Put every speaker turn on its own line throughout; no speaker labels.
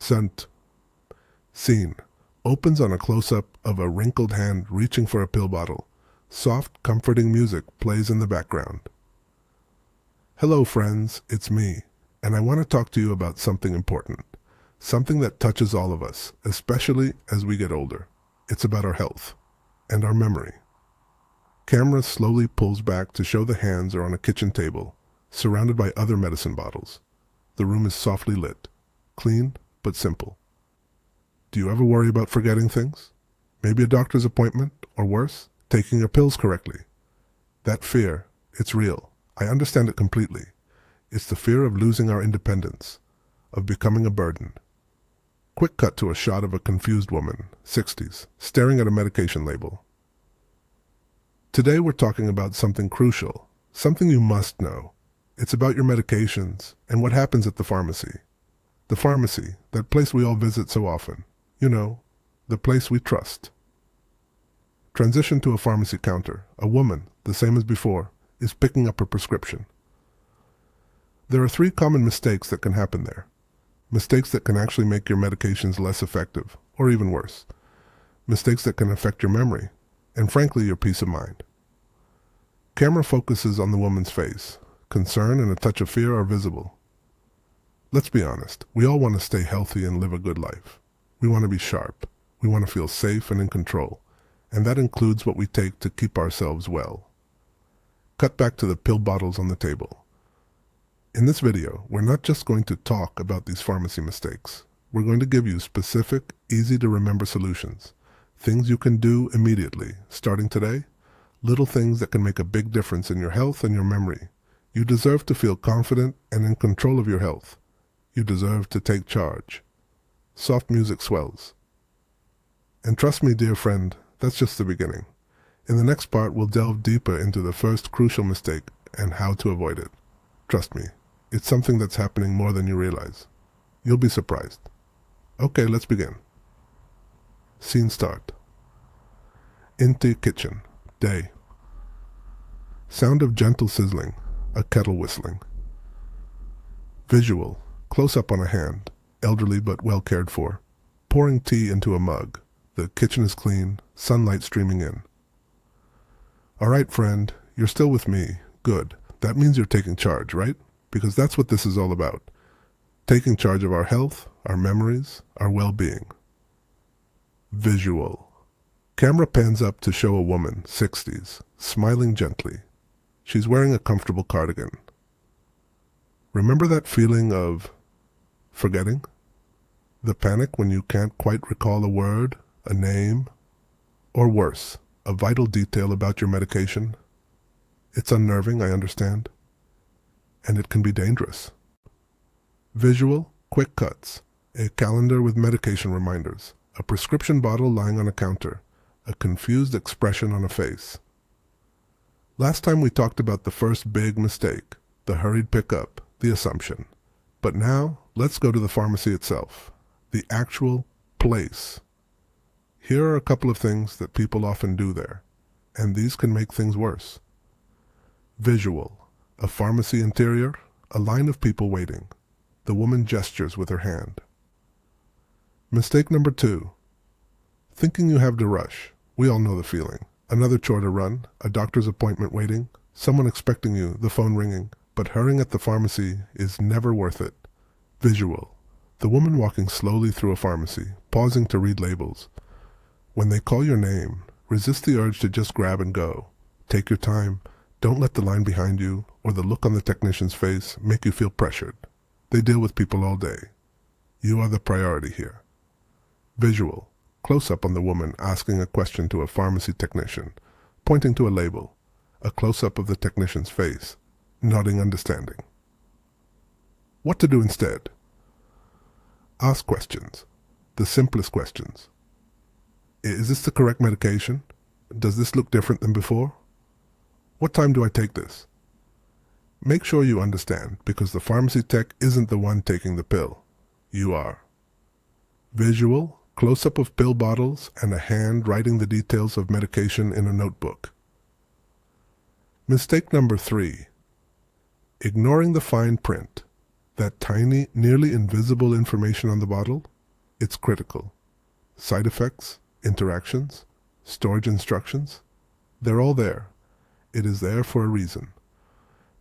Scent. Scene. Opens on a close-up of a wrinkled hand reaching for a pill bottle. Soft, comforting music plays in the background. Hello friends, it's me, and I want to talk to you about something important. Something that touches all of us, especially as we get older. It's about our health and our memory. Camera slowly pulls back to show the hands are on a kitchen table, surrounded by other medicine bottles. The room is softly lit, clean but simple. Do you ever worry about forgetting things? Maybe a doctor's appointment, or worse, taking your pills correctly. That fear, it's real. I understand it completely. It's the fear of losing our independence, of becoming a burden. Quick cut to a shot of a confused woman, 60s, staring at a medication label. Today we're talking about something crucial, something you must know. It's about your medications and what happens at the pharmacy. The pharmacy, that place we all visit so often. You know, the place we trust. Transition to a pharmacy counter. A woman, the same as before, is picking up her prescription. There are 3 common mistakes that can happen there. Mistakes that can actually make your medications less effective, or even worse. Mistakes that can affect your memory, and frankly, your peace of mind. Camera focuses on the woman's face. Concern and a touch of fear are visible. Let's be honest, we all want to stay healthy and live a good life. We want to be sharp. We want to feel safe and in control, and that includes what we take to keep ourselves well. Cut back to the pill bottles on the table. In this video, we're not just going to talk about these pharmacy mistakes. We're going to give you specific, easy-to-remember solutions. Things you can do immediately, starting today. Little things that can make a big difference in your health and your memory. You deserve to feel confident and in control of your health. You deserve to take charge. Soft music swells. And trust me, dear friend, that's just the beginning. In the next part, we'll delve deeper into the first crucial mistake and how to avoid it. Trust me, it's something that's happening more than you realize. You'll be surprised. Okay, let's begin. Scene start. Empty kitchen. Day. Sound of gentle sizzling. A kettle whistling. Visual. Close up on a hand. Elderly but well cared for. Pouring tea into a mug. The kitchen is clean. Sunlight streaming in. All right, friend. You're still with me. Good. That means you're taking charge, right? Because that's what this is all about. Taking charge of our health, our memories, our well-being. Visual. Camera pans up to show a woman, 60s, smiling gently. She's wearing a comfortable cardigan. Remember that feeling of forgetting? The panic when you can't quite recall a word, a name, or worse, a vital detail about your medication? It's unnerving, I understand, and it can be dangerous. Visual, quick cuts, a calendar with medication reminders, a prescription bottle lying on a counter, a confused expression on a face. Last time we talked about the first big mistake, the hurried pickup, the assumption. But now, let's go to the pharmacy itself, the actual place. Here are a couple of things that people often do there, and these can make things worse. Visual, a pharmacy interior, a line of people waiting. The woman gestures with her hand. Mistake number 2, thinking you have to rush. We all know the feeling. Another chore to run, a doctor's appointment waiting, someone expecting you, the phone ringing, but hurrying at the pharmacy is never worth it. Visual, the woman walking slowly through a pharmacy, pausing to read labels. When they call your name, resist the urge to just grab and go. Take your time. Don't let the line behind you or the look on the technician's face make you feel pressured. They deal with people all day. You are the priority here. Visual, close-up on the woman asking a question to a pharmacy technician, pointing to a label, a close-up of the technician's face, nodding understanding. What to do instead? Ask questions, the simplest questions. Is this the correct medication? Does this look different than before? What time do I take this? Make sure you understand, because the pharmacy tech isn't the one taking the pill. You are. Visual, close-up of pill bottles and a hand writing the details of medication in a notebook. Mistake number 3. Ignoring the fine print. That tiny, nearly invisible information on the bottle. It's critical. Side effects, interactions, storage instructions, they're all there. It is there for a reason.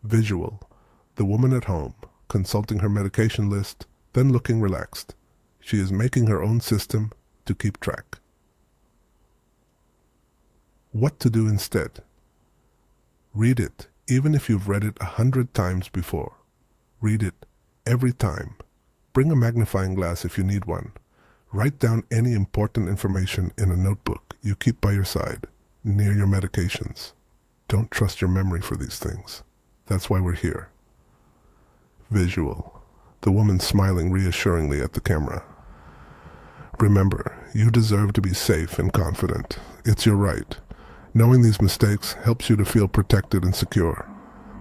Visual. The woman at home, consulting her medication list, then looking relaxed. She is making her own system to keep track. What to do instead? Read it, even if you've read it 100 times before. Read it every time. Bring a magnifying glass if you need one. Write down any important information in a notebook you keep by your side, near your medications. Don't trust your memory for these things. That's why we're here. Visual. The woman smiling reassuringly at the camera. Remember, you deserve to be safe and confident. It's your right. Knowing these mistakes helps you to feel protected and secure.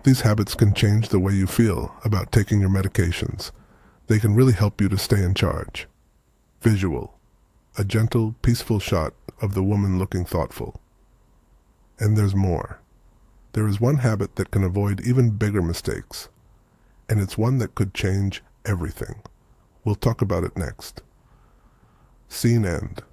These habits can change the way you feel about taking your medications. They can really help you to stay in charge. Visual. A gentle, peaceful shot of the woman looking thoughtful. And there's more. There is one habit that can avoid even bigger mistakes. And it's one that could change everything. We'll talk about it next. Scene end.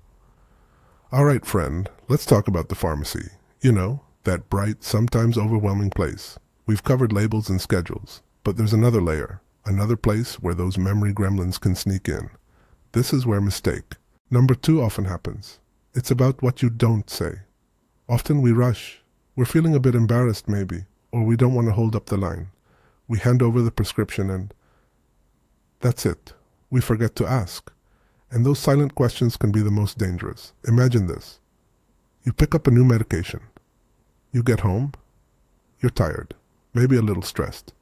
All right, friend, let's talk about the pharmacy. You know, that bright, sometimes overwhelming place. We've covered labels and schedules, but there's another layer, another place where those memory gremlins can sneak in. This is where mistake number 2 often happens. It's about what you don't say. Often we rush. We're feeling a bit embarrassed maybe, or we don't want to hold up the line. We hand over the prescription and that's it. We forget to ask. And those silent questions can be the most dangerous. Imagine this. You pick up a new medication. You get home. You're tired, maybe a little stressed.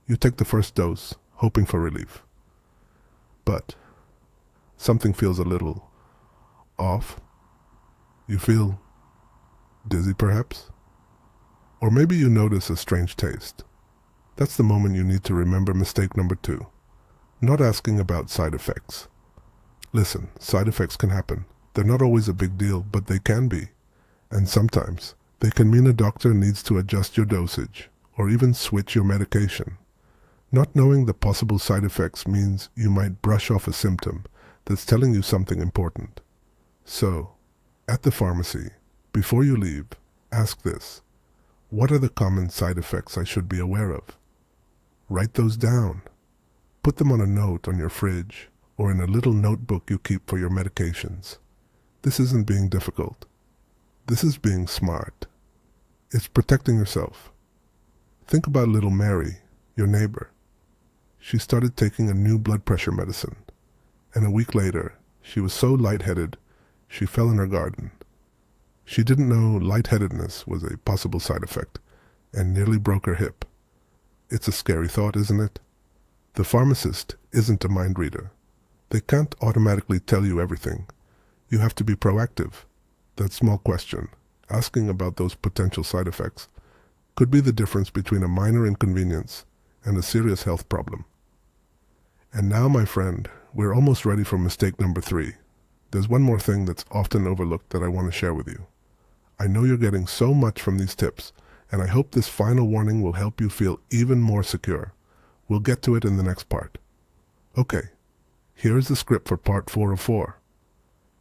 You take the first dose, hoping for relief. But something feels a little off. You feel dizzy perhaps? Or maybe you notice a strange taste. That's the moment you need to remember mistake number 2. Not asking about side effects. Listen, side effects can happen. They're not always a big deal, but they can be. And sometimes they can mean a doctor needs to adjust your dosage or even switch your medication. Not knowing the possible side effects means you might brush off a symptom that's telling you something important. So, at the pharmacy, before you leave, ask this. What are the common side effects I should be aware of? Write those down. Put them on a note on your fridge or in a little notebook you keep for your medications. This isn't being difficult. This is being smart. It's protecting yourself. Think about little Mary, your neighbor. She started taking a new blood pressure medicine, and a week later, she was so lightheaded, she fell in her garden. She didn't know lightheadedness was a possible side effect, and nearly broke her hip. It's a scary thought, isn't it? The pharmacist isn't a mind reader. They can't automatically tell you everything. You have to be proactive. That small question, asking about those potential side effects, could be the difference between a minor inconvenience and a serious health problem. And now, my friend, we're almost ready for mistake number 3. There's one more thing that's often overlooked that I want to share with you. I know you're getting so much from these tips, and I hope this final warning will help you feel even more secure. We'll get to it in the next part. Okay, here's the script for part 4 of 4.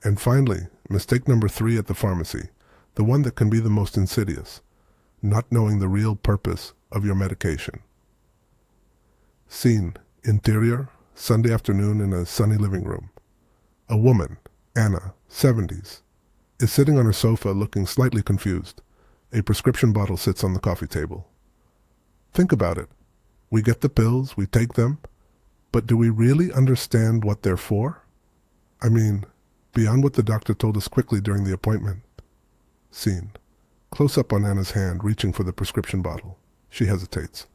And finally, mistake number 3 at the pharmacy, the one that can be the most insidious, not knowing the real purpose of your medication. Scene, interior, Sunday afternoon in a sunny living room. A woman, Anna, 70s, is sitting on her sofa looking slightly confused. A prescription bottle sits on the coffee table. Think about it. We get the pills, we take them, but do we really understand what they're for? I mean, beyond what the doctor told us quickly during the appointment. Scene. Close up on Anna's hand, reaching for the prescription bottle. She hesitates.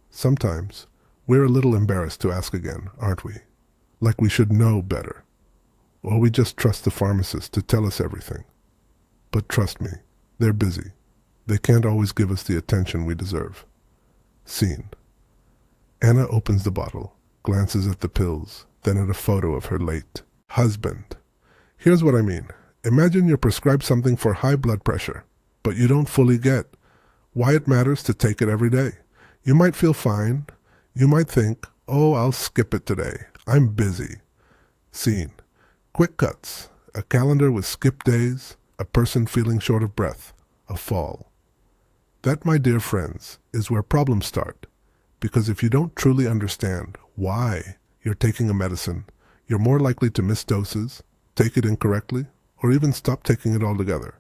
Sometimes, we're a little embarrassed to ask again, aren't we? Like we should know better. Or we just trust the pharmacist to tell us everything. But trust me, they're busy. They can't always give us the attention we deserve. Scene. Anna opens the bottle, glances at the pills, then at a photo of her late husband. Here's what I mean. Imagine you're prescribed something for high blood pressure, but you don't fully get why it matters to take it every day. You might feel fine. You might think, oh, I'll skip it today. I'm busy. Scene. Quick cuts. A calendar with skipped days, a person feeling short of breath, a fall. That, my dear friends, is where problems start. Because if you don't truly understand why you're taking a medicine, you're more likely to miss doses, take it incorrectly, or even stop taking it altogether.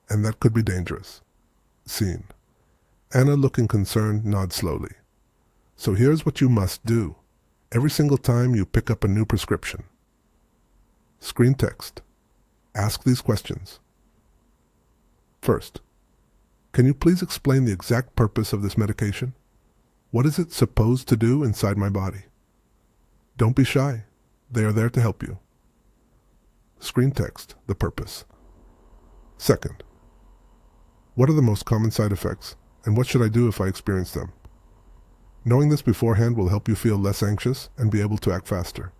And that could be dangerous. Scene. Anna, looking concerned, nods slowly. So here's what you must do. Every single time you pick up a new prescription. Screen text. Ask these questions. First, can you please explain the exact purpose of this medication? What is it supposed to do inside my body? Don't be shy. They are there to help you. Screen text, the purpose. Second, what are the most common side effects, and what should I do if I experience them? Knowing this beforehand will help you feel less anxious and be able to act faster.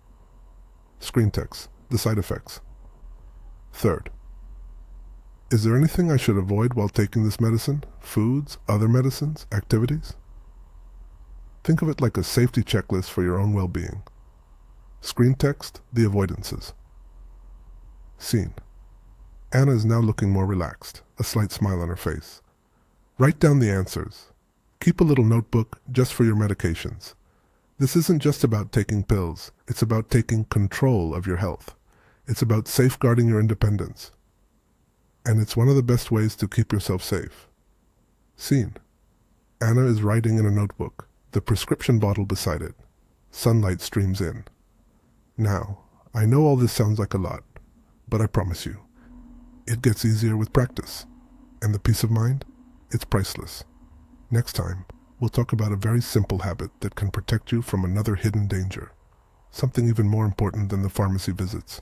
Screen text, the side effects. Third, is there anything I should avoid while taking this medicine? Foods, other medicines, activities? Think of it like a safety checklist for your own well-being. Screen text, the avoidances. Scene. Anna is now looking more relaxed, a slight smile on her face. Write down the answers. Keep a little notebook just for your medications. This isn't just about taking pills. It's about taking control of your health. It's about safeguarding your independence. And it's one of the best ways to keep yourself safe. Scene. Anna is writing in a notebook, the prescription bottle beside it. Sunlight streams in. Now, I know all this sounds like a lot, but I promise you, it gets easier with practice. And the peace of mind? It's priceless. Next time, we'll talk about a very simple habit that can protect you from another hidden danger. Something even more important than the pharmacy visits.